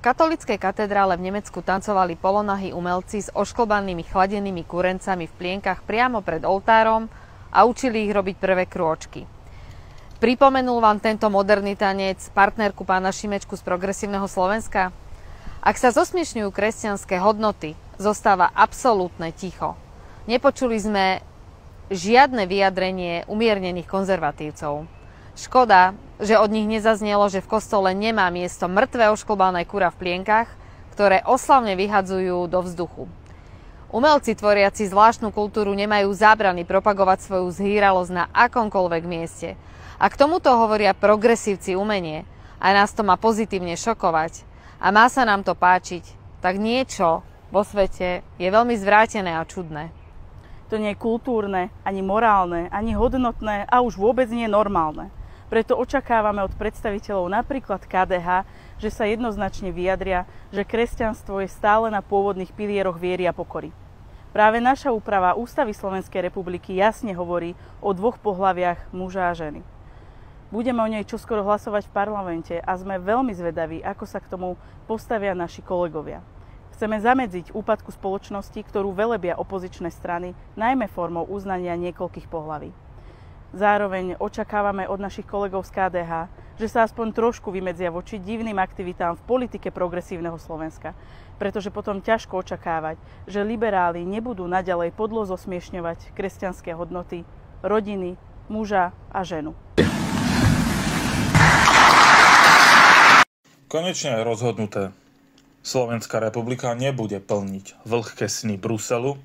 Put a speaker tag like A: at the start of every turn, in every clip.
A: katolíckej katedrále v Nemecku tancovali polonahí umelci s ošklbanými chladenými kurencami v plienkach priamo pred oltárom a učili ich robiť prvé krôčky. Pripomenul vám tento moderný tanec partnerku pána Šimečku z Progresívneho Slovenska? Ak sa zosmiešňujú kresťanské hodnoty, zostáva absolútne ticho. Nepočuli sme žiadne vyjadrenie umiernených konzervatívcov. Škoda, že od nich nezaznelo, že v kostole nemá miesto mŕtve ošklbané kura v plienkach, ktoré oslavne vyhadzujú do vzduchu. Umelci tvoriaci zvláštnu kultúru nemajú zábrany propagovať svoju zhýralosť na akomkoľvek mieste. A k tomuto hovoria progresívci umenie a nás to má pozitívne šokovať a má sa nám to páčiť, tak niečo vo svete je veľmi zvrátené a čudné.
B: To nie je kultúrne, ani morálne, ani hodnotné a už vôbec nie normálne. Preto očakávame od predstaviteľov napríklad KDH, že sa jednoznačne vyjadria, že kresťanstvo je stále na pôvodných pilieroch viery a pokory. Práve naša úprava Ústavy Slovenskej republiky jasne hovorí o dvoch pohlaviach muža a ženy. Budeme o nej čoskoro hlasovať v parlamente a sme veľmi zvedaví, ako sa k tomu postavia naši kolegovia. Chceme zamedziť úpadku spoločnosti, ktorú velebia opozičné strany, najmä formou uznania niekoľkých pohlaví. Zároveň očakávame od našich kolegov z KDH, že sa aspoň trošku vymedzia voči divným aktivitám v politike Progresívneho Slovenska, pretože potom ťažko očakávať, že liberáli nebudú naďalej podlo zosmiešňovať kresťanské hodnoty, rodiny, muža a ženu.
C: Konečne je rozhodnuté. Slovenská republika nebude plniť vlhké sny Bruselu,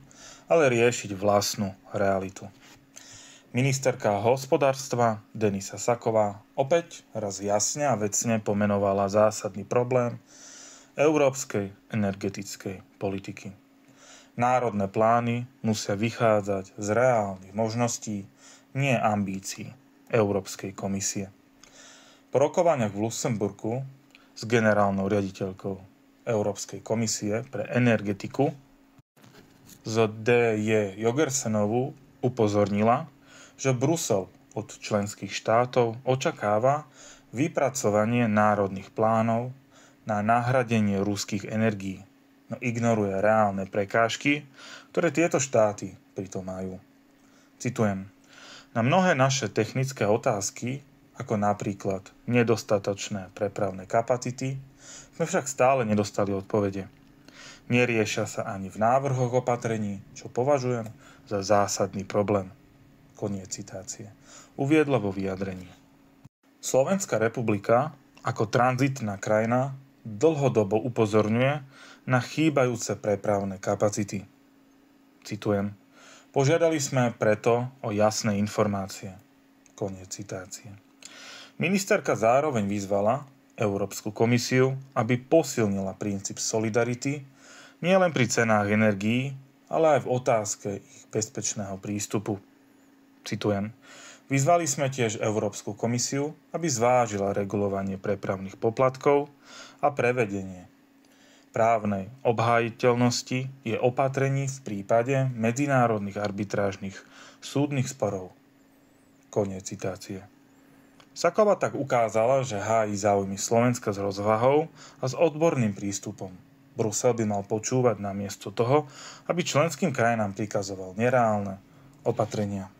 C: ale riešiť vlastnú realitu. Ministerka hospodárstva Denisa Saková opäť raz jasne a vecne pomenovala zásadný problém európskej energetickej politiky. Národné plány musia vychádzať z reálnych možností, nie ambícií Európskej komisie. Po rokovaniach v Luxemburgu s generálnou riaditeľkou Európskej komisie pre energetiku z D.J. Jogersenovú upozornila, že Brusel od členských štátov očakáva vypracovanie národných plánov na nahradenie ruských energií, no ignoruje reálne prekážky, ktoré tieto štáty pritom majú. Citujem: na mnohé naše technické otázky, ako napríklad nedostatočné prepravné kapacity, sme však stále nedostali odpovede. Neriešia sa ani v návrhoch opatrení, čo považujem za zásadný problém. Koniec citácie. Uviedla vo vyjadrení. Slovenská republika ako tranzitná krajina dlhodobo upozorňuje na chýbajúce prepravné kapacity. Citujem: požiadali sme preto o jasné informácie. Koniec citácie. Ministerka zároveň vyzvala Európsku komisiu, aby posilnila princíp solidarity nielen pri cenách energií, ale aj v otázke ich bezpečného prístupu. Citujem: vyzvali sme tiež Európsku komisiu, aby zvážila regulovanie prepravných poplatkov a prevedenie právnej obhájiteľnosti je opatrení v prípade medzinárodných arbitrážnych súdnych sporov. Koniec citácie. Saková tak ukázala, že hájí záujmy Slovenska s rozvahou a s odborným prístupom. Brusel by mal počúvať namiesto toho, aby členským krajinám prikazoval nereálne opatrenia.